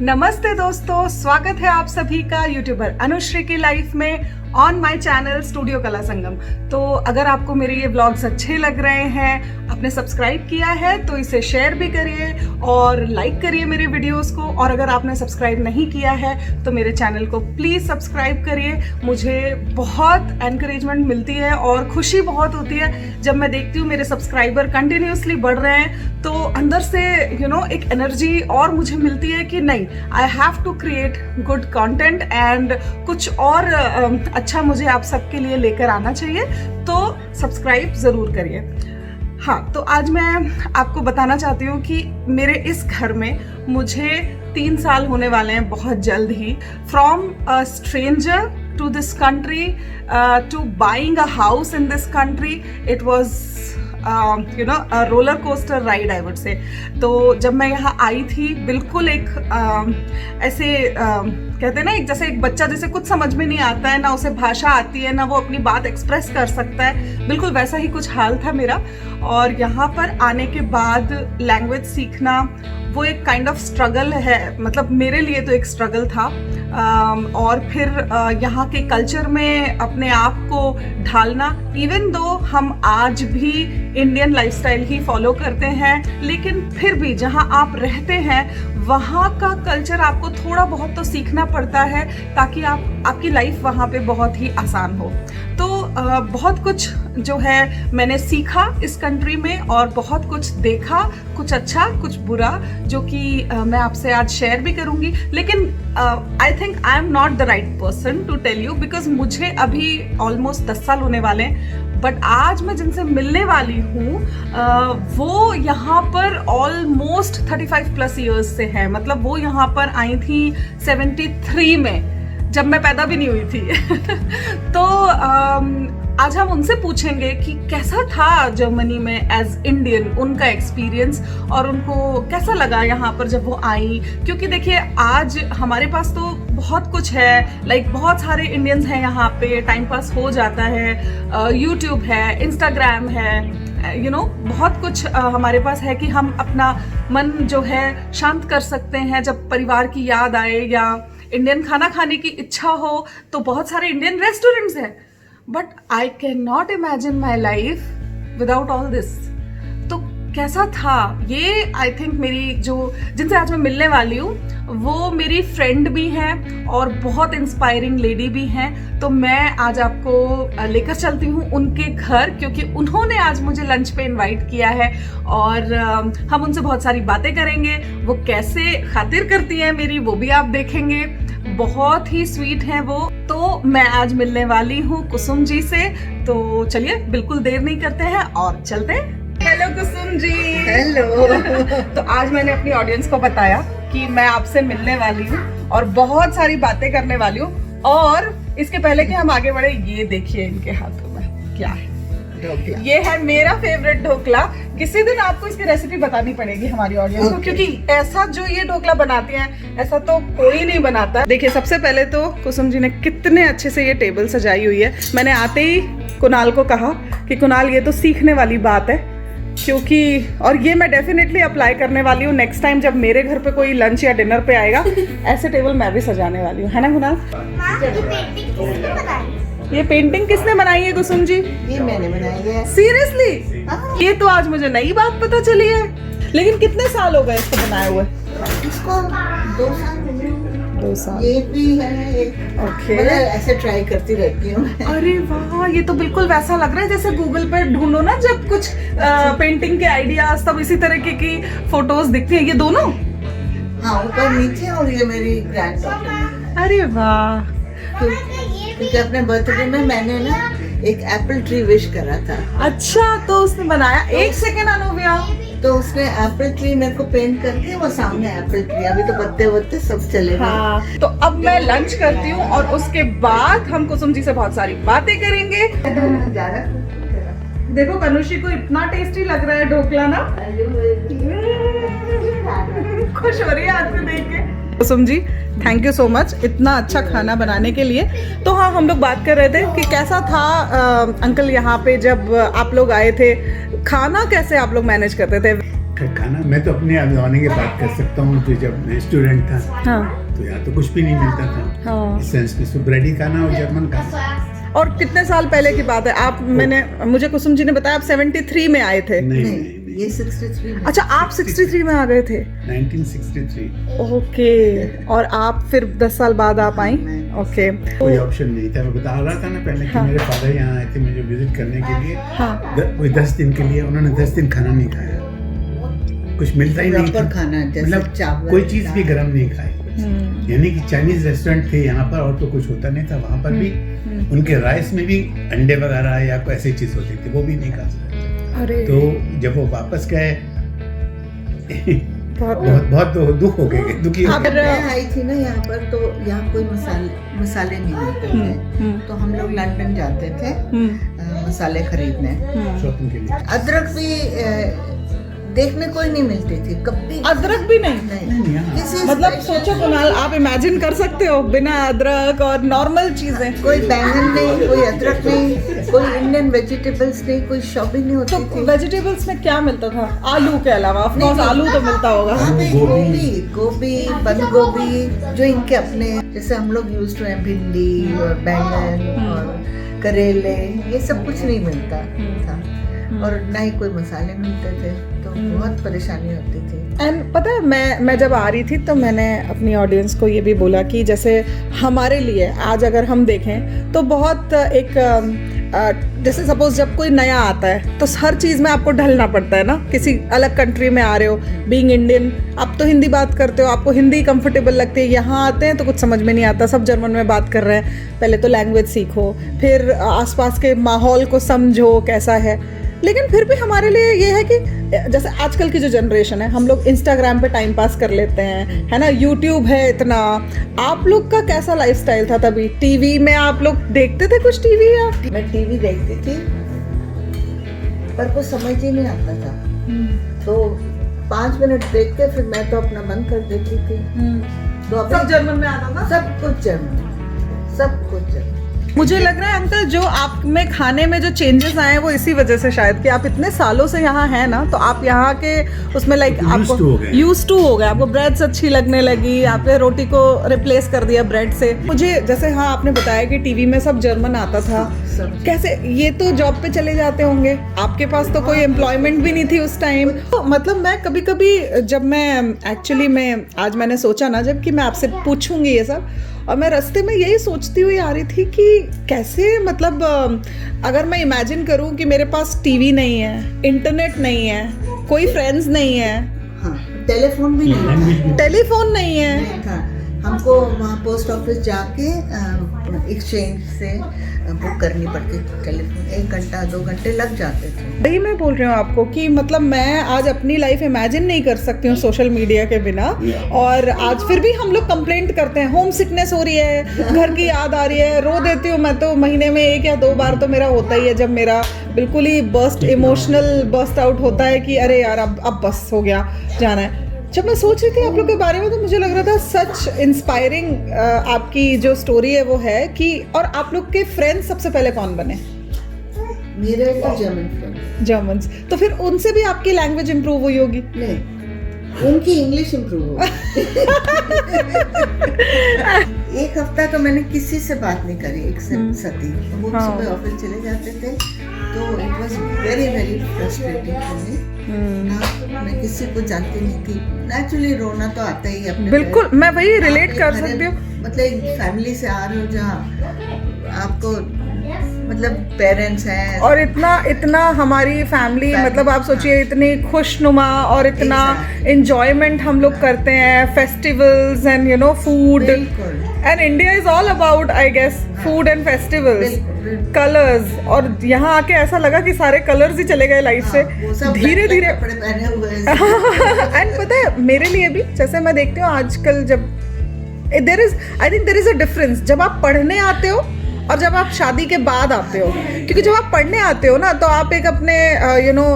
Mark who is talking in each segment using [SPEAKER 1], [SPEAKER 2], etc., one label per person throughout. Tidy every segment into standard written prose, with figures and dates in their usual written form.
[SPEAKER 1] नमस्ते दोस्तों, स्वागत है आप सभी का यूट्यूबर अनुश्री की लाइफ में ऑन माय चैनल स्टूडियो कला संगम। तो अगर आपको मेरे ये व्लॉग्स अच्छे लग रहे हैं, आपने सब्सक्राइब किया है तो इसे शेयर भी करिए और लाइक करिए मेरे वीडियोस को। और अगर आपने सब्सक्राइब नहीं किया है तो मेरे चैनल को प्लीज़ सब्सक्राइब करिए। मुझे बहुत एनकरेजमेंट मिलती है और खुशी बहुत होती है जब मैं देखती हूँ मेरे सब्सक्राइबर कंटिन्यूसली बढ़ रहे हैं। तो अंदर से एक एनर्जी और मुझे मिलती है कि नहीं, I have to create good content and कुछ और अच्छा मुझे आप सबके लिए लेकर आना चाहिए। तो सब्सक्राइब ज़रूर करिए। हाँ, तो आज मैं आपको बताना चाहती हूँ कि मेरे इस घर में मुझे 3 साल होने वाले हैं बहुत जल्द ही। From a stranger to this country to buying a house in this country, it was roller coaster ride I would say. तो जब मैं यहाँ आई थी बिल्कुल एक ऐसे कहते हैं ना, एक जैसे एक बच्चा जैसे कुछ समझ में नहीं आता है, ना उसे भाषा आती है, ना वो अपनी बात एक्सप्रेस कर सकता है, बिल्कुल वैसा ही कुछ हाल था मेरा। और यहाँ पर आने के बाद लैंग्वेज सीखना वो एक काइंड ऑफ स्ट्रगल है, मतलब मेरे लिए तो एक स्ट्रगल था। और फिर यहाँ के कल्चर में अपने आप को ढालना, इवन दो हम आज भी इंडियन लाइफस्टाइल ही फॉलो करते हैं, लेकिन फिर भी जहाँ आप रहते हैं वहाँ का कल्चर आपको थोड़ा बहुत तो सीखना पड़ता है ताकि आपकी लाइफ वहाँ पे बहुत ही आसान हो। तो बहुत कुछ जो है मैंने सीखा इस कंट्री में और बहुत कुछ देखा, कुछ अच्छा कुछ बुरा, जो कि मैं आपसे आज शेयर भी करूँगी। लेकिन I think I am not the right person to tell you, because मुझे अभी ऑलमोस्ट 10 साल होने वाले हैं। बट आज मैं जिनसे मिलने वाली हूँ वो यहाँ पर ऑलमोस्ट 35 प्लस ईयर्स से है। मतलब वो यहाँ पर आई थी 73 में, जब मैं पैदा भी नहीं हुई थी। तो आज हम उनसे पूछेंगे कि कैसा था जर्मनी में एज इंडियन, उनका एक्सपीरियंस, और उनको कैसा लगा यहाँ पर जब वो आई। क्योंकि देखिए आज हमारे पास तो बहुत कुछ है, लाइक बहुत सारे इंडियंस हैं यहाँ पे, टाइम पास हो जाता है, यूट्यूब है, इंस्टाग्राम है, बहुत कुछ हमारे पास है कि हम अपना मन जो है शांत कर सकते हैं। जब परिवार की याद आए या इंडियन खाना खाने की इच्छा हो तो बहुत सारे इंडियन रेस्टोरेंट्स हैं। But I can not imagine my life without all this. तो कैसा था ये, आई थिंक मेरी जो जिनसे आज मैं मिलने वाली हूँ वो मेरी फ्रेंड भी हैं और बहुत इंस्पायरिंग लेडी भी हैं। तो मैं आज आपको लेकर चलती हूँ उनके घर, क्योंकि उन्होंने आज मुझे लंच पे इनवाइट किया है और हम उनसे बहुत सारी बातें करेंगे। वो कैसे खातिर करती हैं मेरी, वो भी आप देखेंगे। बहुत ही स्वीट हैं वो। तो मैं आज मिलने वाली हूँ कुसुम जी से। तो चलिए बिल्कुल देर नहीं करते हैं और चलते हैं। हेलो कुसुम जी।
[SPEAKER 2] हेलो।
[SPEAKER 1] तो आज मैंने अपनी ऑडियंस को बताया कि मैं आपसे मिलने वाली हूँ और बहुत सारी बातें करने वाली हूँ। और इसके पहले कि हम आगे बढ़े, ये देखिए इनके हाथों में क्या है।
[SPEAKER 2] ढोकला।
[SPEAKER 1] ये है मेरा फेवरेट ढोकला। किसी दिन आपको इसकी रेसिपी बतानी पड़ेगी हमारी ऑडियंस को, क्योंकि ऐसा जो ये ढोकला बनाती हैं ऐसा तो कोई नहीं बनाता। देखिए सबसे पहले तो कुसुम जी ने कितने अच्छे से ये टेबल सजाई हुई है। मैंने आते ही कुणाल को कहा कि कुणाल ये तो सीखने वाली बात है, क्योंकि और ये मैं डेफिनेटली अप्लाई करने वाली हूँ नेक्स्ट टाइम जब मेरे घर पे कोई लंच या डिनर पे आएगा। ऐसे टेबल मैं भी सजाने वाली हूँ, है ना कुणाल? ये पेंटिंग किसने बनाई है कुसुम जी?
[SPEAKER 2] ये मैंने बनाई है।
[SPEAKER 1] सीरियसली? ये तो आज मुझे नई बात पता चली है। लेकिन कितने साल हो गए इसको बनाए हुए?
[SPEAKER 2] इसको 2 साल हो गए।
[SPEAKER 1] 2 साल।
[SPEAKER 2] ये भी है एक।
[SPEAKER 1] ओके।
[SPEAKER 2] मैं ऐसे ट्राई करती रहती हूँ।
[SPEAKER 1] अरे वाह, ये तो बिल्कुल वैसा लग रहा है जैसे गूगल पे ढूंढो ना जब कुछ पेंटिंग के आइडियाज, तब इसी तरीके की फोटोज दिखती हैं। ये दोनों?
[SPEAKER 2] हाँ, ऊपर नीचे। और ये मेरी ग्रैंड डॉटर।
[SPEAKER 1] अरे वाह।
[SPEAKER 2] क्योंकि अपने बर्थडे में मैंने ना एक एप्पल ट्री विश करा था।
[SPEAKER 1] अच्छा, तो उसने बनाया। एक सेकेंड अनुव्या,
[SPEAKER 2] तो उसने एप्पल ट्री मेरे को पेंट करके वो सामने एप्पल ट्री, अभी तो पत्ते वत्ते सब चले गए।
[SPEAKER 1] हाँ, तो अब मैं लंच करती हूँ और उसके बाद हम कुसुम जी से बहुत सारी बातें करेंगे। देखो कनुषी को इतना टेस्टी लग रहा है ढोकला ना, खुश हो रही है आज से देख के। Kusum ji thank you so much इतना अच्छा खाना बनाने के लिए। तो हाँ, हम लोग बात कर रहे थे कि कैसा था अंकल यहाँ पे जब आप लोग आए थे, खाना कैसे आप लोग मैनेज करते थे?
[SPEAKER 3] खाना मैं तो अपने जमाने की बात कर सकता हूँ, तो जब मैं स्टूडेंट था
[SPEAKER 1] हाँ
[SPEAKER 3] तो यहाँ तो कुछ भी नहीं मिलता था।
[SPEAKER 1] हाँ।
[SPEAKER 3] इस सेंस में तो ब्रेड ही खाना और जर्मन खाना।
[SPEAKER 1] और कितने साल पहले की बात है? आप मुझे कुसुम जी ने बताया आप 73 में आए थे।
[SPEAKER 3] नहीं
[SPEAKER 2] नहीं,
[SPEAKER 3] नहीं,
[SPEAKER 2] ये 63 में।
[SPEAKER 1] अच्छा, आप 63 में आ गए थे।
[SPEAKER 3] 1963।
[SPEAKER 1] ओके, और आप फिर 10 साल बाद आप आई। ओके,
[SPEAKER 3] कोई ऑप्शन नहीं था। मैं बता रहा था ना पहले कि मेरे फादर यहाँ आए थे मुझे विजिट करने के लिए।
[SPEAKER 1] हाँ
[SPEAKER 3] कोई 10 दिन के लिए, उन्होंने 10 दिन खाना नहीं खाया, कुछ मिलता ही नहीं था।
[SPEAKER 2] प्रॉपर खाना, जैसे
[SPEAKER 3] मतलब
[SPEAKER 2] चावल,
[SPEAKER 3] कोई चीज भी गर्म नहीं खाई। यानी कि चाइनीज रेस्टोरेंट थे यहाँ पर और तो कुछ होता नहीं था। वहाँ पर भी उनके राइस में भी अंडे वगैरह या कोई ऐसी चीज होती थी, वो भी नहीं खा सकते।
[SPEAKER 1] अरे
[SPEAKER 3] तो जब वो वापस गए
[SPEAKER 1] बहुत
[SPEAKER 3] बहुत दुख हो गए, दुखी हो गए।
[SPEAKER 2] मैं आई थी ना यहाँ पर, तो यहाँ कोई मसाले नहीं मिलते थे, तो हम लोग लंदन जाते थे मसाले खरीदने।
[SPEAKER 3] शॉपिंग के लिए
[SPEAKER 2] अदरक भी देखने कोई नहीं मिलती थी कभी।
[SPEAKER 1] अदरक भी नहीं?
[SPEAKER 3] नहीं, यहाँ
[SPEAKER 2] किसी
[SPEAKER 1] मतलब सोचो कुणाल, आप इमेजिन कर सकते हो बिना अदरक और नॉर्मल चीजें।
[SPEAKER 2] कोई बैंगन नहीं, कोई अदरक नहीं, कोई इंडियन वेजिटेबल्स नहीं, कोई शॉपिंग नहीं
[SPEAKER 1] तो
[SPEAKER 2] होती थी।
[SPEAKER 1] वेजिटेबल्स में क्या मिलता था आलू के अलावा? ऑफ कोर्स आलू तो मिलता होगा।
[SPEAKER 2] वहाँ पे
[SPEAKER 3] गोभी।
[SPEAKER 2] गोभी, बंद गोभी, जो इनके अपने, जैसे हम लोग यूज टू हैं, भिंडी और बैंगन और करेले, ये सब कुछ नहीं मिलता था। और ना ही कोई मसाले मिलते थे, तो बहुत परेशानी होती थी।
[SPEAKER 1] एंड पता है, मैं जब आ रही थी तो मैंने अपनी ऑडियंस को ये भी बोला कि जैसे हमारे लिए आज अगर हम देखें तो बहुत एक जैसे सपोज जब कोई नया आता है तो हर चीज़ में आपको ढलना पड़ता है ना। किसी अलग कंट्री में आ रहे हो, बीइंग इंडियन, आप तो हिंदी बात करते हो, आपको हिंदी कंफर्टेबल लगती है। यहाँ आते हैं तो कुछ समझ में नहीं आता, सब जर्मन में बात कर रहे हैं। पहले तो लैंग्वेज सीखो, फिर आसपास के माहौल को समझो कैसा है। लेकिन फिर भी हमारे लिए ये है कि जैसे आजकल की जो जनरेशन है, हम लोग इंस्टाग्राम पे टाइम पास कर लेते हैं, है ना, यूट्यूब है इतना। आप लोग का कैसा लाइफस्टाइल था तभी? टीवी में आप लोग देखते थे कुछ टीवी या?
[SPEAKER 2] मैं टीवी देखती थी पर कुछ समझ ही नहीं आता था, तो 5 मिनट देख के फिर मैं तो अपना बंद कर देती थी। तो
[SPEAKER 1] सब
[SPEAKER 2] अपने
[SPEAKER 1] जर्मन में आता था?
[SPEAKER 2] सब कुछ जर्मन, सब कुछ जर्मन।
[SPEAKER 1] मुझे लग रहा है अंकल, जो आप में खाने में जो चेंजेस आए हैं वो इसी वजह से शायद, कि आप इतने सालों से यहाँ हैं ना, तो आप यहाँ के उसमें लाइक आपको यूज्ड टू हो गए, आपको ब्रेड्स अच्छी लगने लगी, आपने रोटी को रिप्लेस कर दिया ब्रेड से। मुझे जैसे हाँ आपने बताया कि टीवी में सब जर्मन आता था, कैसे? ये तो जॉब पे चले जाते होंगे, आपके पास तो कोई एम्प्लॉयमेंट भी नहीं थी उस टाइम। तो मतलब मैं कभी कभी जब मैं आज मैंने सोचा ना जब कि मैं आपसे पूछूंगी ये सब, और मैं रास्ते में यही सोचती हुई आ रही थी कि कैसे, मतलब अगर मैं इमेजिन करूं कि मेरे पास टीवी नहीं है, इंटरनेट नहीं है, कोई फ्रेंड्स नहीं है,
[SPEAKER 2] हाँ, टेलीफोन भी नहीं,
[SPEAKER 1] टेलीफोन नहीं है
[SPEAKER 2] था। हमको वहाँ पोस्ट ऑफिस जाके एक्सचेंज से बुक करनी पड़ती थी टेलीफोन। 1 घंटा 2 घंटे लग जाते थे।
[SPEAKER 1] वही मैं बोल रही हूँ आपको कि मतलब मैं आज अपनी लाइफ इमेजिन नहीं कर सकती हूँ सोशल मीडिया के बिना। और आज फिर भी हम लोग कंप्लेंट करते हैं, होम सिकनेस हो रही है, घर की याद आ रही है, रो देती हूँ मैं तो। महीने में 1 या 2 बार तो मेरा होता ही है जब मेरा बिल्कुल ही इमोशनल बर्स्ट आउट होता है कि अरे यार अब बस हो गया, जाना है। जब मैं सोच रही थी आप लोग के बारे में तो मुझे लग रहा था सच इंस्पायरिंग आपकी जो स्टोरी है वो है कि। और आप लोग के फ्रेंड्स सबसे पहले कौन बने?
[SPEAKER 2] मेरे तो जर्मन फ्रेंड।
[SPEAKER 1] जर्मन्स। तो फिर उनसे भी आपकी लैंग्वेज इंप्रूव हुई होगी?
[SPEAKER 2] नहीं, उनकी इंग्लिश इंप्रूव हो गई। 1 हफ्ता तो मैंने किसी से बात नहीं करी, एक सती। वो सुबह ऑफिस चले जाते थे, तो it was very very frustrating for me. मैं किसी को जानती नहीं थी। नेचुरली रोना तो आता ही अपने।
[SPEAKER 1] बिल्कुल, मैं वही रिलेट कर सकती हूँ।
[SPEAKER 2] मतलब एक फैमिली से आ रहे हो जहाँ आपको मतलब पेरेंट्स हैं,
[SPEAKER 1] और इतना हमारी फैमिली, मतलब आप सोचिए इतनी खुशनुमा और इतना एंजॉयमेंट हम लोग करते हैं, festivals and you know food. And India is all about I guess food and festivals, colours. और यहाँ आके ऐसा लगा कि सारे कलर्स ही चले गए लाइफ से धीरे धीरे।
[SPEAKER 2] कपड़े पहने हुए।
[SPEAKER 1] एंड पता है मेरे लिए भी, जैसे मैं देखती हूँ आजकल, जब I think there is a difference जब आप पढ़ने आते हो और जब आप शादी के बाद आते हो। क्योंकि जब आप पढ़ने आते हो ना तो आप एक अपने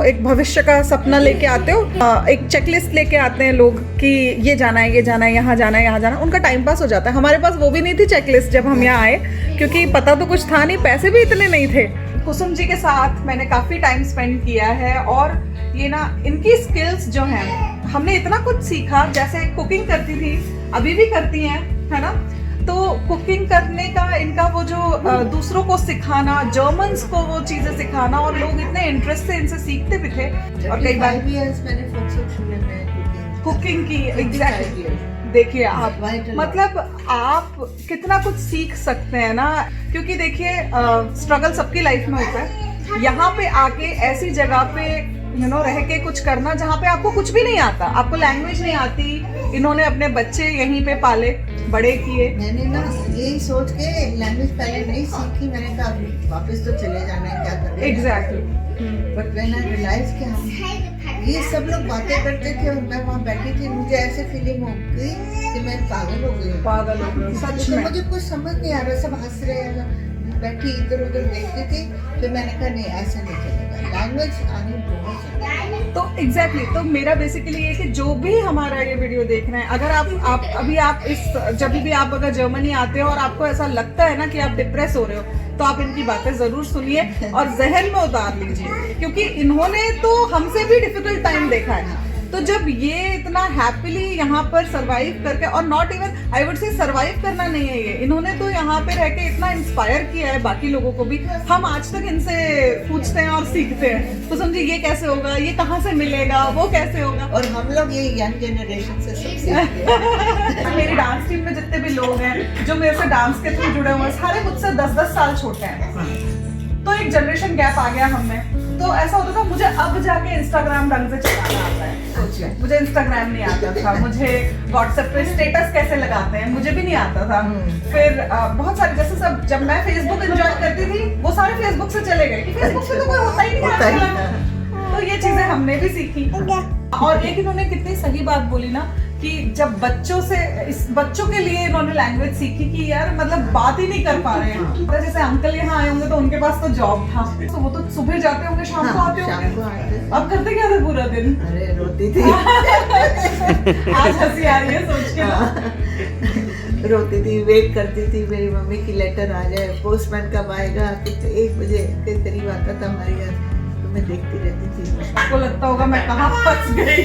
[SPEAKER 1] एक भविष्य का सपना लेके आते हो, एक चेकलिस्ट लेके आते हैं लोग कि ये जाना है, ये जाना है, यहाँ जाना है, यहाँ जाना है। उनका टाइम पास हो जाता है। हमारे पास वो भी नहीं थी चेकलिस्ट जब हम यहाँ आए, क्योंकि पता तो कुछ था नहीं, पैसे भी इतने नहीं थे। कुसुम जी के साथ मैंने काफ़ी टाइम स्पेंड किया है और ये ना इनकी स्किल्स जो हैं, हमने इतना कुछ सीखा, जैसे कुकिंग करती थी, अभी भी करती हैं, है ना। तो कुकिंग करने का इनका वो जो दूसरों को सिखाना, जर्मन्स को वो चीजें सिखाना, और लोग इतने इंटरेस्ट से इनसे सीखते भी थे। और कई बार
[SPEAKER 2] मैंने फॉक्सट्रॉट में
[SPEAKER 1] कुकिंग की, एग्जैक्टली। देखिए आप, मतलब आप कितना कुछ सीख सकते हैं ना, क्योंकि देखिए स्ट्रगल सबकी लाइफ में होता है। यहाँ पे आके ऐसी जगह पे रह के कुछ करना जहाँ पे आपको कुछ भी नहीं आता, आपको लैंग्वेज नहीं आती, इन्होंने अपने बच्चे यहीं पे पाले बड़े किए।
[SPEAKER 2] मैंने ना यही सोच के लैंग्वेज पहले नहीं सीखी, मैंने कहा वापस तो चले जाना है, क्या करना।
[SPEAKER 1] Exactly.
[SPEAKER 2] But when I realise कि हम ये सब लोग बातें करते थे और मैं वहाँ बैठी थी, मुझे ऐसे फीलिंग हो गई कि मैं पागल हो गई।
[SPEAKER 1] पागल हो गई सच में।
[SPEAKER 2] मुझे कुछ समझ नहीं आ रहा, सब हंस रहे हैं, बैठी इधर उधर देखती थी। फिर मैंने कहा नहीं, ऐसा नहीं चलेगा, लैंग्वेज आनी बहुत जरूरी है।
[SPEAKER 1] तो एग्जैक्टली तो मेरा बेसिकली ये कि जो भी हमारा ये वीडियो देख रहे हैं, अगर आप जब भी आप अगर जर्मनी आते हो और आपको ऐसा लगता है ना कि आप डिप्रेस हो रहे हो, तो आप इनकी बातें जरूर सुनिए और जहन में उतार लीजिए, क्योंकि इन्होंने तो हमसे भी डिफिकल्ट टाइम देखा है। तो जब ये इतना हैप्पीली यहाँ पर सरवाइव करके, और नॉट इवन आई वुड से सरवाइव करना नहीं है, ये इन्होंने तो यहाँ पे रह के इतना इंस्पायर किया है बाकी लोगों को भी। हम आज तक इनसे पूछते हैं और सीखते हैं, तो समझिए ये कैसे होगा, ये कहाँ से मिलेगा, वो कैसे होगा।
[SPEAKER 2] और हम लोग ये यंग जनरेशन से सब सीखते हैं।
[SPEAKER 1] मेरी डांस टीम में जितने भी लोग हैं जो मेरे से डांस के थ्रू जुड़े हुए हैं, सारे मुझसे 10-10 साल छोटे हैं। तो एक जनरेशन गैप आ गया हम में। तो ऐसा होता था, मुझे अब जाके इंस्टाग्राम ढंग से चलाना आता है।
[SPEAKER 2] अच्छा।
[SPEAKER 1] मुझे इंस्टाग्राम नहीं आता था, मुझे व्हाट्सएप पे स्टेटस कैसे लगाते हैं मुझे भी नहीं आता था। फिर बहुत सारे, जैसे सब जब मैं फेसबुक एंजॉय करती थी, वो सारे फेसबुक से चले गए कि फेसबुक पे तो कोई होता ही नहीं है। तो ये चीजें हमने भी सीखी। और एक इन्होंने कितनी सही बात बोली ना, कि जब बच्चों के लिए इन्होंने लैंग्वेज सीखी कि यार मतलब बात ही नहीं कर पा रहे हैं। तो जैसे अंकल यहाँ आए होंगे तो उनके पास तो जॉब था, तो वो तो सुबह जाते होंगे, शाम को आते होंगे। अब करते क्या थे पूरा दिन?
[SPEAKER 2] अरे रोती थी।
[SPEAKER 1] आज हंसी आ रही है सोच के ना।
[SPEAKER 2] रोती थी, वेट करती थी मेरी मम्मी की लेटर आ जाए, पोस्टमैन कब आएगा। 1 बजे के करीब आता था हमारे घर, तो मैं देखती रहती थी।
[SPEAKER 1] आपको लगता होगा मैं कहाँ फंस गई।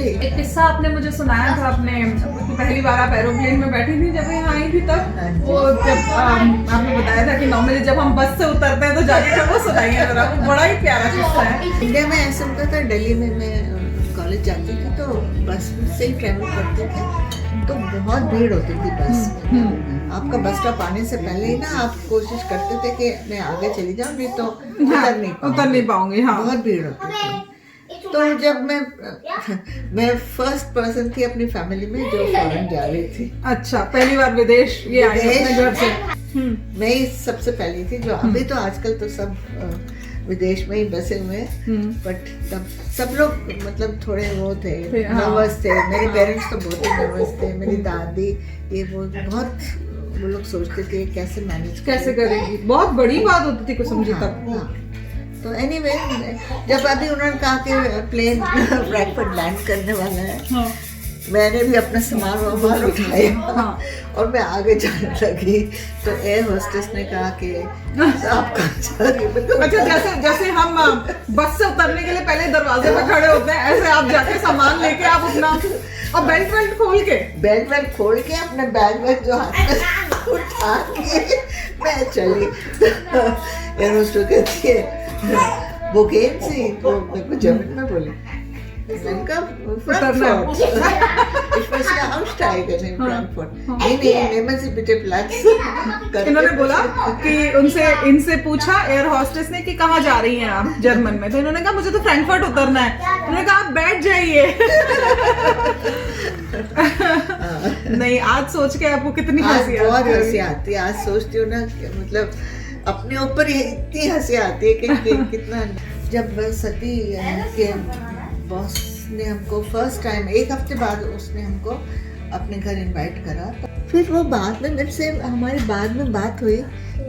[SPEAKER 1] एक किस्सा आपने मुझे सुनाया था, अपने पहली बार आप एरोप्लेन में बैठी थी जब यहाँ आई थी, तब वो जब आपने बताया था कि नॉर्मली जब हम बस से उतरते हैं तो जाके वो सुनाइए जरा, वो बड़ा ही प्यारा किस्सा है।
[SPEAKER 2] इंडिया में ऐसा होता था, दिल्ली में मैं कॉलेज जाती थी तो बस से ही ट्रेवल करते थे, तो बहुत भीड़ होती थी बस में। आपका बस स्टॉप आने से पहले ही ना आप कोशिश करते थे कि मैं आगे चली जाऊं, नहीं तो उतर नहीं पाऊंगी। हाँ, बहुत भीड़ होती थी। तो जब मैं फर्स्ट पर्सन थी अपनी फैमिली में जो फॉरेन जा रही थी।
[SPEAKER 1] अच्छा, पहली बार विदेश ये आई अपने घर से।
[SPEAKER 2] मैं ही सबसे पहली थी जो, अभी तो आजकल तो सब विदेश में ही बसे हुए, बट तब सब लोग मतलब थोड़े वो थे, नर्वस थे। मेरे पेरेंट्स तो बहुत ही नर्वस थे, मेरी दादी ये बहुत वो लोग सोचते थे कैसे मैनेज
[SPEAKER 1] कैसे करेगी, बहुत बड़ी बात होती थी कुछ समझी तक।
[SPEAKER 2] तो एनीवे जब अभी उन्होंने कहा कि प्लेन फ्रैंकफर्ट लैंड करने वाला है, मैंने भी अपना सामान वामान उठाया और मैं आगे जाने लगी। तो एयर होस्टेस ने कहा कि आप कहाँ जा रही हो?
[SPEAKER 1] अच्छा, जैसे हम बस से उतरने के लिए पहले दरवाजे पे खड़े होते हैं, ऐसे आप जाके सामान लेके आप अपना, और बेल्ट खोल के अपने बैग जो हाथ में उठा के मैं चली। एयर होस्टेस कहती है वो गेम से, तो मेरे को जर्मन में बोली, इन्होंने बोला कि इनसे पूछा एयर होस्टेस ने कि कहाँ जा रही हैं आप जर्मन में, तो इन्होंने कहा मुझे तो फ्रैंकफर्ट उतरना है। उन्होंने कहा आप बैठ जाइए। नहीं, आज सोच के आपको कितनी हंसी
[SPEAKER 2] आती है। आज सोचती हूँ ना, मतलब अपने ऊपर इतनी हंसी आती है कि कितना। जब सती के बॉस ने हमको फर्स्ट टाइम 1 हफ्ते बाद उसने हमको अपने घर इनवाइट करा, फिर वो बाद में मेरे से हमारी बाद में बात हुई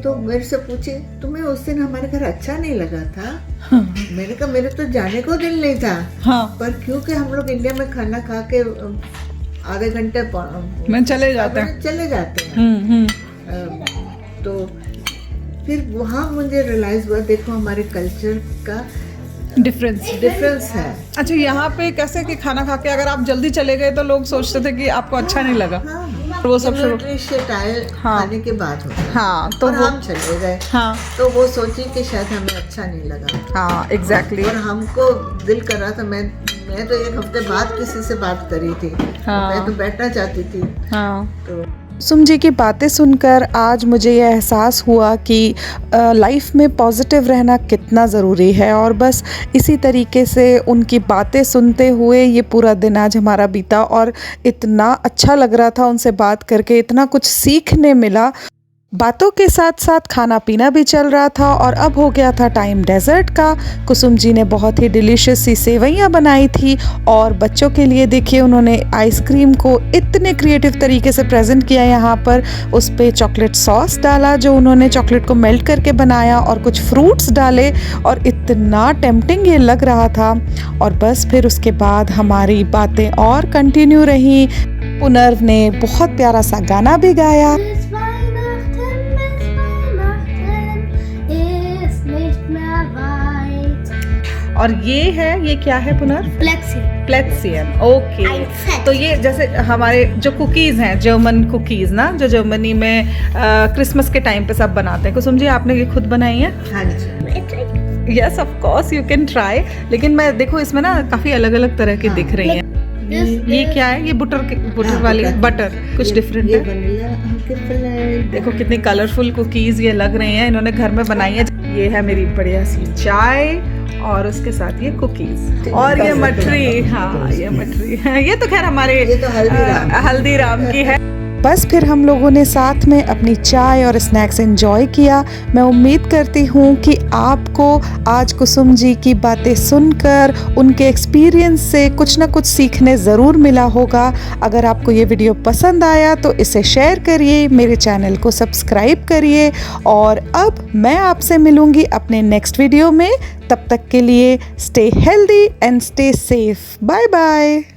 [SPEAKER 2] तो मेरे से पूछे तुम्हें उस दिन हमारे घर अच्छा नहीं लगा था? मैंने कहा मेरे तो जाने को दिल नहीं था। पर क्योंकि हम लोग इंडिया में खाना खा के आधे घंटे में चले जाते हैं। तो फिर वहाँ मुझे रियलाइज हुआ, देखो हमारे कल्चर का डिफरेंस है।
[SPEAKER 1] अच्छा, यहाँ पे कैसे कि खाना खा के अगर आप जल्दी चले गए तो लोग सोचते थे कि आपको अच्छा नहीं लगा, वो सब शुरू।
[SPEAKER 2] न्यूट्रिशियस डाइट
[SPEAKER 1] हाँ।
[SPEAKER 2] खाने के बाद होता है।
[SPEAKER 1] हाँ, तो
[SPEAKER 2] और
[SPEAKER 1] वो
[SPEAKER 2] हम चले गए,
[SPEAKER 1] हाँ
[SPEAKER 2] तो वो सोची कि शायद हमें अच्छा नहीं लगा।
[SPEAKER 1] हाँ एग्जैक्टली।
[SPEAKER 2] और हमको दिल कर रहा था, मैं तो 1 हफ्ते बाद किसी से बात करी थी।
[SPEAKER 1] हाँ।
[SPEAKER 2] मैं तो बैठना चाहती थी।
[SPEAKER 1] हाँ,
[SPEAKER 2] तो
[SPEAKER 4] कुसुम जी की बातें सुनकर आज मुझे यह एहसास हुआ कि लाइफ में पॉजिटिव रहना कितना ज़रूरी है, और बस इसी तरीके से उनकी बातें सुनते हुए ये पूरा दिन आज हमारा बीता, और इतना अच्छा लग रहा था उनसे बात करके, इतना कुछ सीखने मिला। बातों के साथ साथ खाना पीना भी चल रहा था, और अब हो गया था टाइम डेजर्ट का। कुसुम जी ने बहुत ही डिलीशियस सी सेवइयाँ बनाई थी, और बच्चों के लिए देखिए उन्होंने आइसक्रीम को इतने क्रिएटिव तरीके से प्रेजेंट किया। यहाँ पर उस पर चॉकलेट सॉस डाला, जो उन्होंने चॉकलेट को मेल्ट करके बनाया, और कुछ फ्रूट्स डाले, और इतना टेम्पटिंग ये लग रहा था। और बस फिर उसके बाद हमारी बातें और कंटिन्यू रहीं। पुनर्व ने बहुत प्यारा सा गाना भी गाया।
[SPEAKER 1] और ये क्या है पुनर्व? प्लेट्सियन। ओके, तो ये जैसे हमारे जो कुकीज़ हैं, जर्मन कुकीज़ ना, जो जर्मनी में क्रिसमस के टाइम पे सब बनाते हैं। कुसुम जी, आपने ये खुद बनाई है?
[SPEAKER 2] हाँ जी।
[SPEAKER 1] Yes of course you can try. लेकिन मैं देखो इसमें ना काफ़ी अलग अलग तरह की दिख रही हैं। ये क्या है? ये बुटर वाली बटर कुछ डिफरेंट
[SPEAKER 2] ये
[SPEAKER 1] है।
[SPEAKER 2] वनीला
[SPEAKER 1] देखो कितनी कलरफुल कुकीज़ ये लग रही हैं, इन्होंने घर में बनाई है। ये है मेरी बढ़िया सी चाय, और उसके साथ ये कुकीज, और ये मठरी। हाँ, ये मठरी ये तो खैर हमारे
[SPEAKER 2] ये तो
[SPEAKER 1] हल्दीराम की है।
[SPEAKER 4] बस फिर हम लोगों ने साथ में अपनी चाय और स्नैक्स एंजॉय किया। मैं उम्मीद करती हूँ कि आपको आज कुसुम जी की बातें सुनकर, उनके एक्सपीरियंस से कुछ ना कुछ सीखने ज़रूर मिला होगा। अगर आपको ये वीडियो पसंद आया तो इसे शेयर करिए, मेरे चैनल को सब्सक्राइब करिए, और अब मैं आपसे मिलूँगी अपने नेक्स्ट वीडियो में। तब तक के लिए stay healthy and stay safe. Bye bye.